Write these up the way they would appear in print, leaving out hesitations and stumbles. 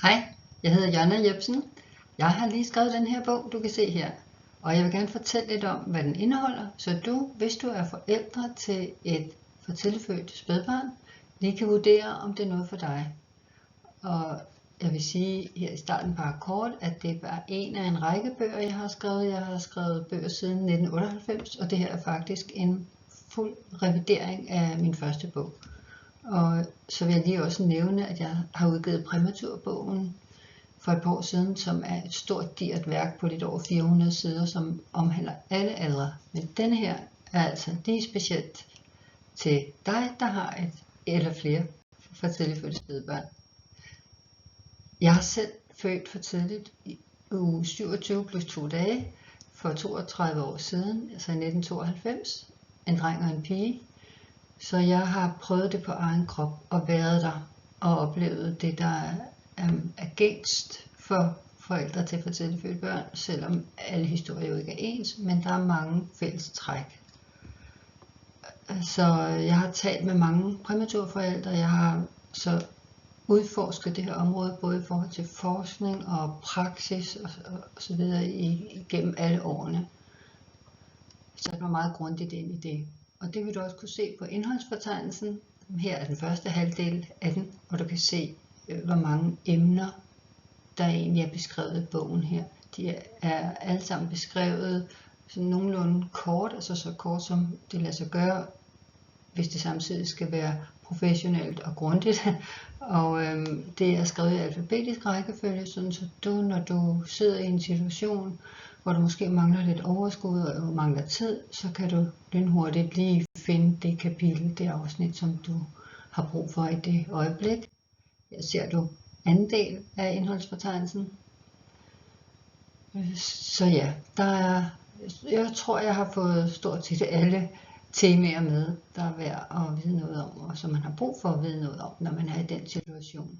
Hej, jeg hedder Jonna Jepsen. Jeg har lige skrevet den her bog, du kan se her. Og jeg vil gerne fortælle lidt om, hvad den indeholder, så du, hvis du er forældre til et for tidligt født spædbarn, lige kan vurdere, om det er noget for dig. Og jeg vil sige her i starten bare kort, at det er en af en række bøger, jeg har skrevet. Jeg har skrevet bøger siden 1998, og det her er faktisk en fuld revidering af min første bog. Og så vil jeg lige også nævne, at jeg har udgivet Præmaturbogen for et par år siden, som er et stort digert værk på lidt over 400 sider, som omhandler alle aldre. Men denne her er altså lige specielt til dig, der har et eller flere for tidligt fødte spædbørn. Jeg har selv født for tidligt i uge 27 plus 2 dage for 32 år siden, altså i 1992, en dreng og en pige. Så jeg har prøvet det på egen krop og været der og oplevet det, der er gængst for forældre til for tidligt fødte børn, selvom alle historier jo ikke er ens, men der er mange fælles træk. Så jeg har talt med mange præmaturforældre. Jeg har så udforsket det her område både i forhold til forskning og praksis og så videre igennem alle årene. Så jeg var meget grundigt ind i det. Og det vil du også kunne se på indholdsfortegnelsen. Her er den første halvdel af den, hvor du kan se, hvor mange emner, der egentlig er beskrevet i bogen her. De er alle sammen beskrevet sådan nogenlunde kort, altså så kort som det lader sig gøre, hvis det samtidig skal være professionelt og grundigt. Og det er skrevet i alfabetisk rækkefølge, sådan så du, når du sidder i en situation, hvor du måske mangler lidt overskud og mangler tid, så kan du lynhurtigt lige finde det kapitel, det afsnit, som du har brug for i det øjeblik. Her ser du anden del af indholdsfortegnelsen. Så ja, jeg tror, jeg har fået stort set alle temaer med, der er værd at vide noget om, og som man har brug for at vide noget om, når man er i den situation.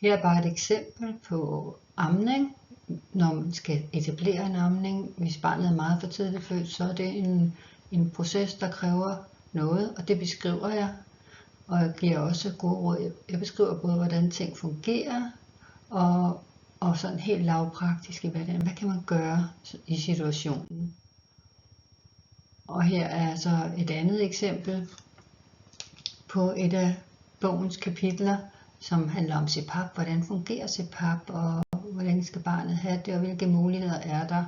Her er bare et eksempel på amning. Når man skal etablere en amning, hvis barnet er meget for tidligt født, så er det en proces, der kræver noget, og det beskriver jeg. Og jeg giver også gode råd. Jeg beskriver både, hvordan ting fungerer, og sådan helt lavpraktisk i hvad kan man gøre i situationen. Og her er så et andet eksempel på et af bogens kapitler, som handler om CPAP. Hvordan fungerer CPAP, og hvordan skal barnet have det, og hvilke muligheder er der.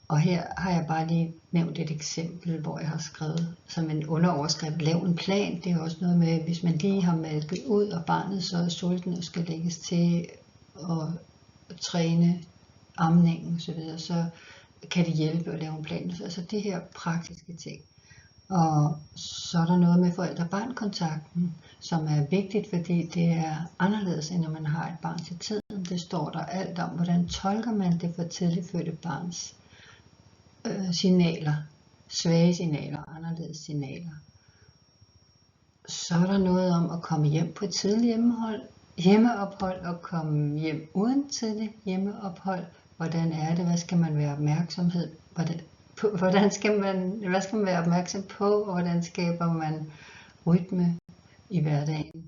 Og her har jeg bare lige nævnt et eksempel, hvor jeg har skrevet som en underoverskrift, lav en plan. Det er også noget med, hvis man lige har malket ud, og barnet så er sulten og skal lægges til at træne amningen osv., så kan det hjælpe at lave en plan. Altså det her praktiske ting. Og så er der noget med forældre-barn-kontakten, som er vigtigt, fordi det er anderledes, end når man har et barn til tiden. Det står der alt om, hvordan tolker man det for tidligt fødte barns signaler, svage signaler, anderledes signaler. Så er der noget om at komme hjem på et tidligt hjemmeophold og komme hjem uden tidligt hjemmeophold. Hvordan er det? Hvad skal man være opmærksomhed? Hvad skal man være opmærksom på, og hvordan skaber man rytme i hverdagen?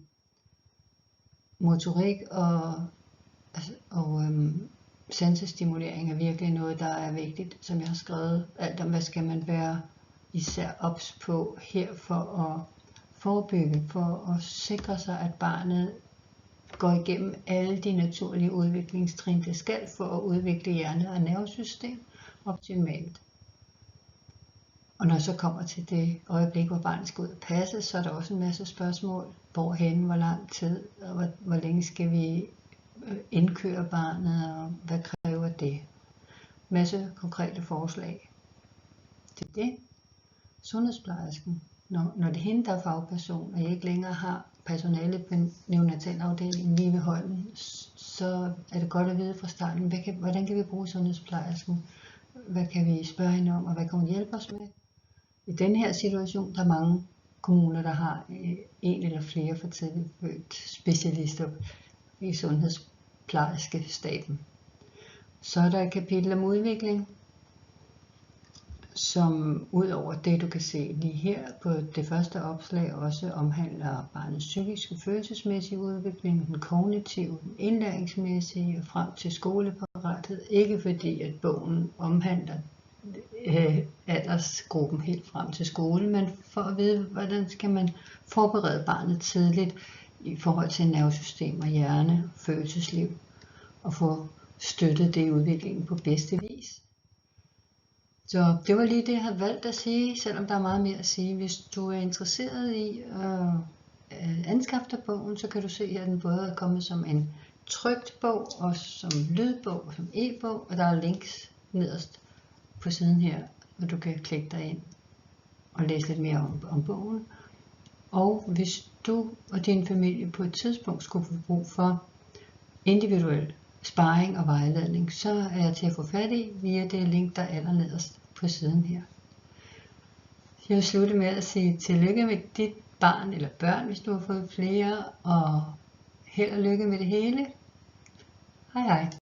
Motorik og sansestimulering er virkelig noget, der er vigtigt, som jeg har skrevet. Alt om, hvad skal man være især ops på her for at forebygge, for at sikre sig, at barnet går igennem alle de naturlige udviklingstrin, det skal for at udvikle hjerne og nervesystem optimalt. Og når så kommer til det øjeblik, hvor barnet skal ud og passe, så er der også en masse spørgsmål. Hvorhen, hvor lang tid, og hvor længe skal vi indkøre barnet, og hvad kræver det? Masse konkrete forslag til det. Sundhedsplejersken. Når det er hende, der er fagperson, og jeg ikke længere har personale på neonatalafdelingen lige ved hånden, så er det godt at vide fra starten, hvordan kan vi bruge sundhedsplejersken? Hvad kan vi spørge hende om, og hvad kan hun hjælpe os med? I den her situation, der er mange kommuner, der har en eller flere for tidligt født specialister i sundhedsplejerskestaben. Så er der et kapitel om udvikling. som ud over det, du kan se lige her på det første opslag, også omhandler barnets psykiske, følelsesmæssige udvikling, den kognitive, den indlæringsmæssige og frem til skoleparathed. Ikke fordi, at bogen omhandler aldersgruppen helt frem til skole, men for at vide, hvordan skal man forberede barnet tidligt i forhold til nervesystem og hjerne og følelsesliv, og få støttet det i udviklingen på bedste vis. Så det var lige det, jeg havde valgt at sige, selvom der er meget mere at sige. Hvis du er interesseret i at anskaffe dig bogen, så kan du se, at den både er kommet som en trykt bog, og som lydbog, og som e-bog, og der er links nederst på siden her, hvor du kan klikke dig ind og læse lidt mere om bogen. Og hvis du og din familie på et tidspunkt skulle få brug for individuel sparring og vejledning, så er jeg til at få fat i via det link, der er allernederst på siden her. Jeg vil slutte med at sige tillykke med dit barn eller børn, hvis du har fået flere, og held og lykke med det hele. Hej hej.